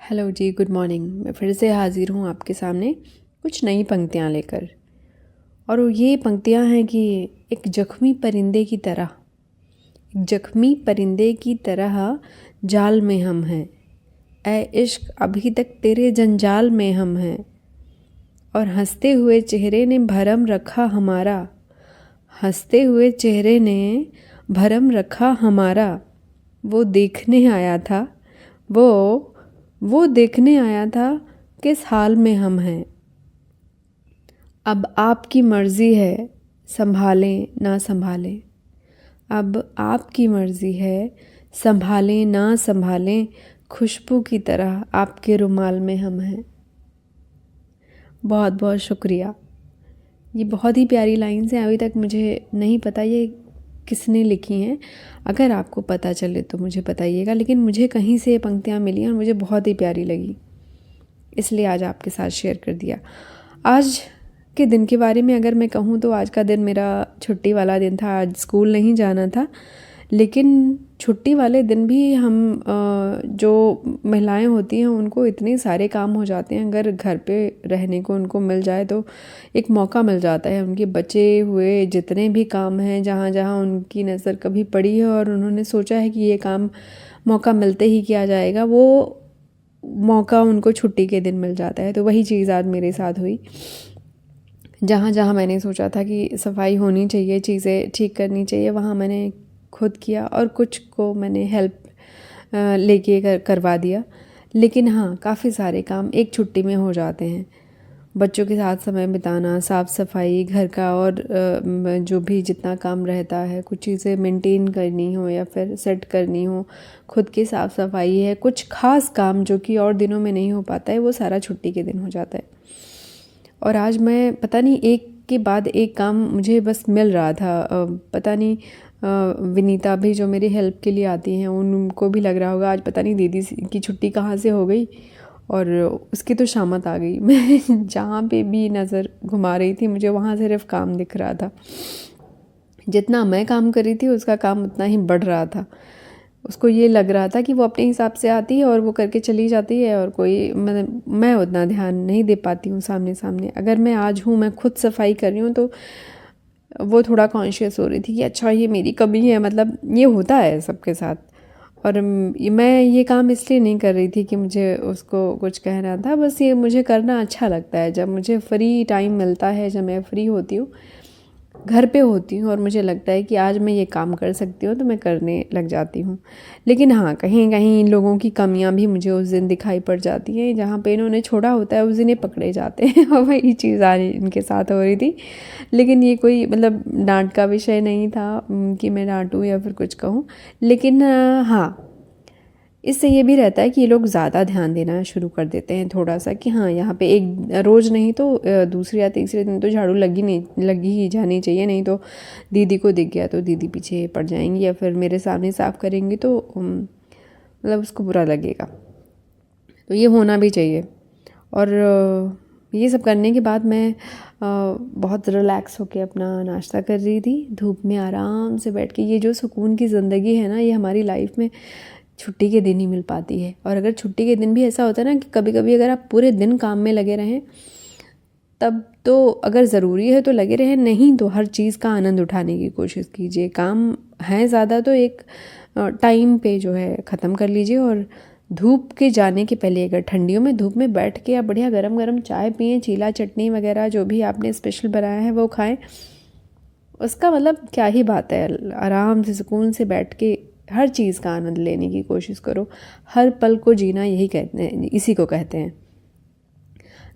Hello जी, good morning. मैं फिर से हाज़िर हूँ आपके सामने कुछ नई पंक्तियाँ लेकर। और ये पंक्तियाँ हैं कि एक ज़ख्मी परिंदे की तरह, एक ज़ख्मी परिंदे की तरह जाल में हम हैं, ऐ इश्क अभी तक तेरे जंजाल में हम हैं। और हंसते हुए चेहरे ने भरम रखा हमारा, हंसते हुए चेहरे ने भरम रखा हमारा। वो देखने आया था, वो देखने आया था किस हाल में हम हैं। अब आपकी मर्ज़ी है संभालें ना संभालें, अब आपकी मर्ज़ी है संभालें ना संभालें, खुशबू की तरह आपके रुमाल में हम हैं। बहुत बहुत शुक्रिया। ये बहुत ही प्यारी लाइन्स हैं। अभी तक मुझे नहीं पता ये किसने लिखी हैं। अगर आपको पता चले तो मुझे बताइएगा, लेकिन मुझे कहीं से ये पंक्तियाँ मिली और मुझे बहुत ही प्यारी लगी, इसलिए आज आपके साथ शेयर कर दिया। आज के दिन के बारे में अगर मैं कहूँ तो आज का दिन मेरा छुट्टी वाला दिन था। आज स्कूल नहीं जाना था, लेकिन छुट्टी वाले दिन भी हम जो महिलाएं होती हैं उनको इतने सारे काम हो जाते हैं। अगर घर पे रहने को उनको मिल जाए तो एक मौका मिल जाता है। उनके बचे हुए जितने भी काम हैं, जहाँ जहाँ उनकी नज़र कभी पड़ी है और उन्होंने सोचा है कि ये काम मौका मिलते ही किया जाएगा, वो मौका उनको छुट्टी के दिन मिल जाता है। तो वही चीज़ आज मेरे साथ हुई। जहाँ जहाँ मैंने सोचा था कि सफाई होनी चाहिए, चीज़ें ठीक करनी चाहिए, वहाँ मैंने खुद किया और कुछ को मैंने हेल्प लेके करवा दिया। लेकिन हाँ, काफ़ी सारे काम एक छुट्टी में हो जाते हैं। बच्चों के साथ समय बिताना, साफ़ सफाई, घर का और जो भी जितना काम रहता है, कुछ चीज़ें मेंटेन करनी हो या फिर सेट करनी हो, खुद की साफ़ सफाई है, कुछ ख़ास काम जो कि और दिनों में नहीं हो पाता है, वो सारा छुट्टी के दिन हो जाता है। और आज मैं पता नहीं एक के बाद एक काम मुझे बस मिल रहा था। पता नहीं विनीता भी जो मेरी हेल्प के लिए आती हैं उनको भी लग रहा होगा आज पता नहीं दीदी की छुट्टी कहाँ से हो गई और उसकी तो शामत आ गई। मैं जहाँ पे भी नज़र घुमा रही थी मुझे वहाँ सिर्फ काम दिख रहा था। जितना मैं काम कर रही थी उसका काम उतना ही बढ़ रहा था। उसको ये लग रहा था कि वो अपने हिसाब से आती है और वो करके चली जाती है और कोई मैं उतना ध्यान नहीं दे पाती हूँ सामने सामने। अगर मैं आज हूँ, मैं खुद सफाई कर रही हूँ, तो वो थोड़ा कॉन्शियस हो रही थी कि अच्छा ये मेरी कमी है। मतलब ये होता है सबके साथ। और मैं ये काम इसलिए नहीं कर रही थी कि मुझे उसको कुछ कहना था, बस ये मुझे करना अच्छा लगता है। जब मुझे फ्री टाइम मिलता है, जब मैं फ्री होती हूँ, घर पे होती हूँ और मुझे लगता है कि आज मैं ये काम कर सकती हूँ, तो मैं करने लग जाती हूँ। लेकिन हाँ, कहीं कहीं इन लोगों की कमियाँ भी मुझे उस दिन दिखाई पड़ जाती हैं। जहाँ पे इन्होंने छोड़ा होता है उस दिन ये पकड़े जाते हैं और वही चीज़ आज इनके साथ हो रही थी। लेकिन ये कोई मतलब डांट का विषय नहीं था कि मैं डांटूँ या फिर कुछ कहूँ। लेकिन हाँ, इससे ये भी रहता है कि ये लोग ज़्यादा ध्यान देना शुरू कर देते हैं थोड़ा सा, कि हाँ यहाँ पे एक रोज़ नहीं तो दूसरे या तीसरे दिन तो झाड़ू लगी ही जानी चाहिए। नहीं तो दीदी को दिख गया तो दीदी पीछे पड़ जाएंगी या फिर मेरे सामने साफ़ करेंगी तो मतलब उसको बुरा लगेगा। तो ये होना भी चाहिए। और ये सब करने के बाद मैं बहुत रिलैक्स होके अपना नाश्ता कर रही थी धूप में आराम से बैठ के। ये जो सुकून की ज़िंदगी है ना, ये हमारी लाइफ में छुट्टी के दिन ही मिल पाती है। और अगर छुट्टी के दिन भी ऐसा होता है ना कि कभी कभी अगर आप पूरे दिन काम में लगे रहें, तब तो अगर ज़रूरी है तो लगे रहें, नहीं तो हर चीज़ का आनंद उठाने की कोशिश कीजिए। काम है ज़्यादा तो एक टाइम पे जो है ख़त्म कर लीजिए। और धूप के जाने के पहले, अगर ठंडियों में धूप में बैठ के आप बढ़िया गरम गरम चाय पिएं, चीला चटनी वगैरह जो भी आपने स्पेशल बनाया है वो खाएं, उसका मतलब क्या ही बात है। आराम से सुकून से बैठ के हर चीज़ का आनंद लेने की कोशिश करो। हर पल को जीना यही कहते हैं, इसी को कहते हैं।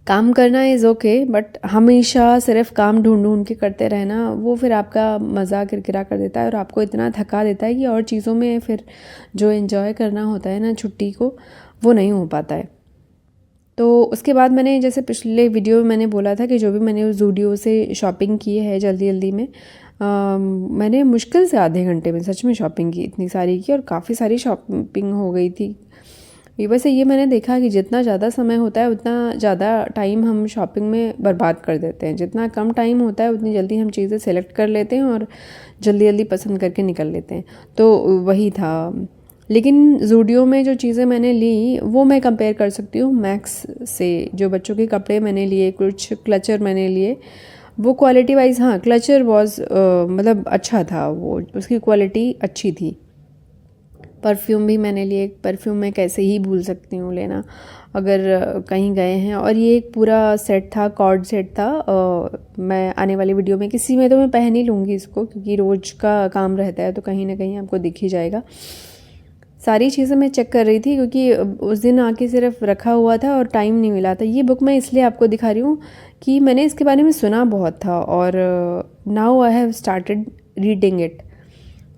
काम करना इज़ ओके, बट हमेशा सिर्फ काम ढूंढ ढूंढ के करते रहना, वो फिर आपका मज़ा किरकिरा कर देता है और आपको इतना थका देता है कि और चीज़ों में फिर जो एंजॉय करना होता है ना छुट्टी को, वो नहीं हो पाता है। तो उसके बाद मैंने, जैसे पिछले वीडियो में मैंने बोला था कि जो भी मैंने उस ज़ूडियो से शॉपिंग की है जल्दी जल्दी में, मैंने मुश्किल से आधे घंटे में सच में शॉपिंग की, इतनी सारी की और काफ़ी सारी शॉपिंग हो गई थी। वैसे ये मैंने देखा कि जितना ज़्यादा समय होता है उतना ज़्यादा टाइम हम शॉपिंग में बर्बाद कर देते हैं। जितना कम टाइम होता है उतनी जल्दी हम चीज़ें सेलेक्ट कर लेते हैं और जल्दी जल्दी पसंद करके निकल लेते हैं। तो वही था, लेकिन ज़ूडियो में जो चीज़ें मैंने ली वो मैं कंपेयर कर सकती हूँ मैक्स से। जो बच्चों के कपड़े मैंने लिए, कुछ क्लचर मैंने लिए, वो क्वालिटी वाइज, हाँ क्लचर वॉज मतलब अच्छा था, वो उसकी क्वालिटी अच्छी थी। परफ्यूम भी मैंने लिए, परफ्यूम मैं कैसे ही भूल सकती हूँ लेना अगर कहीं गए हैं। और ये एक पूरा सेट था, कॉर्ड सेट था। मैं आने वाली वीडियो में किसी में तो मैं पहन ही लूँगी इसको, क्योंकि रोज़ का काम रहता है तो कहीं ना कहीं आपको दिख ही जाएगा। सारी चीज़ें मैं चेक कर रही थी क्योंकि उस दिन आके सिर्फ रखा हुआ था और टाइम नहीं मिला था। ये बुक मैं इसलिए आपको दिखा रही हूँ कि मैंने इसके बारे में सुना बहुत था और now I have started reading it.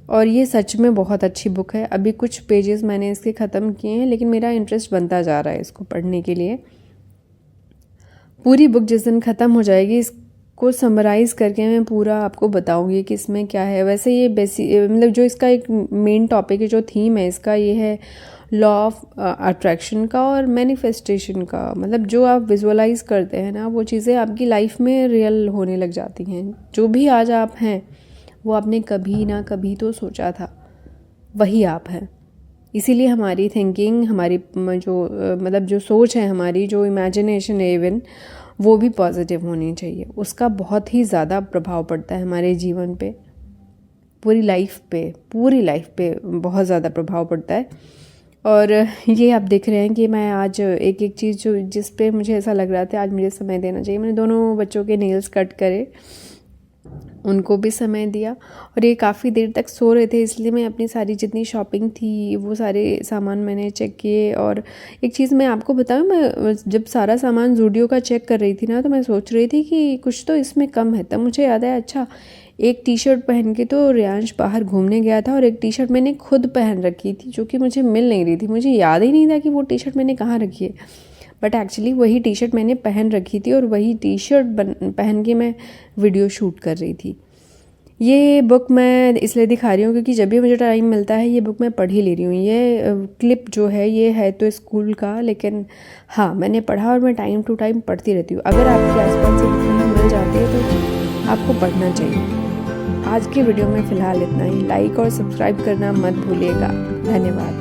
और ये सच में बहुत अच्छी बुक है। अभी कुछ पेजेस मैंने इसके ख़त्म किए हैं, लेकिन मेरा इंटरेस्ट बनता जा रहा है इसको पढ़ने के लिए। पूरी बुक जिस दिन ख़त्म हो जाएगी, इसको समराइज़ करके मैं पूरा आपको बताऊंगी कि इसमें क्या है। वैसे ये मतलब जो इसका एक मेन टॉपिक है, जो थीम है इसका, ये है लॉ ऑफ अट्रैक्शन का और मैनिफेस्टेशन का। मतलब जो आप विजुअलाइज करते हैं ना, वो चीज़ें आपकी लाइफ में रियल होने लग जाती हैं। जो भी आज आप हैं वो आपने कभी ना कभी तो सोचा था, वही आप हैं। इसीलिए हमारी थिंकिंग, हमारी जो मतलब जो सोच है, हमारी जो इमेजिनेशन है इवन, वो भी पॉजिटिव होनी चाहिए। उसका बहुत ही ज़्यादा प्रभाव पड़ता है हमारे जीवन पे, पूरी लाइफ पे बहुत ज़्यादा प्रभाव पड़ता है। और ये आप देख रहे हैं कि मैं आज एक एक चीज़ जो जिस पे मुझे ऐसा लग रहा था आज मुझे समय देना चाहिए, मैंने दोनों बच्चों के नेल्स कट करे, उनको भी समय दिया। और ये काफ़ी देर तक सो रहे थे, इसलिए मैं अपनी सारी जितनी शॉपिंग थी वो सारे सामान मैंने चेक किए। और एक चीज़ मैं आपको बताऊँ, मैं जब सारा सामान ज़ूडियो का चेक कर रही थी ना, तो मैं सोच रही थी कि कुछ तो इसमें कम है। तब मुझे याद आया, अच्छा एक टी शर्ट पहन के तो रियांश बाहर घूमने गया था और एक टी शर्ट मैंने खुद पहन रखी थी जो कि मुझे मिल नहीं रही थी। मुझे याद ही नहीं था कि वो टी शर्ट मैंने कहाँ रखी है, बट एक्चुअली वही टी शर्ट मैंने पहन रखी थी और वही टी शर्ट पहन के मैं वीडियो शूट कर रही थी। ये बुक मैं इसलिए दिखा रही हूँ क्योंकि जब भी मुझे टाइम मिलता है ये बुक मैं पढ़ ही ले रही हूँ। ये क्लिप जो है ये है तो स्कूल का, लेकिन हाँ मैंने पढ़ा और मैं टाइम टू टाइम पढ़ती रहती हूँ। अगर आपके आसपास से बुक मिल जाती है तो आपको पढ़ना चाहिए। आज की वीडियो में फ़िलहाल इतना ही। लाइक और सब्सक्राइब करना मत भूलिएगा। धन्यवाद।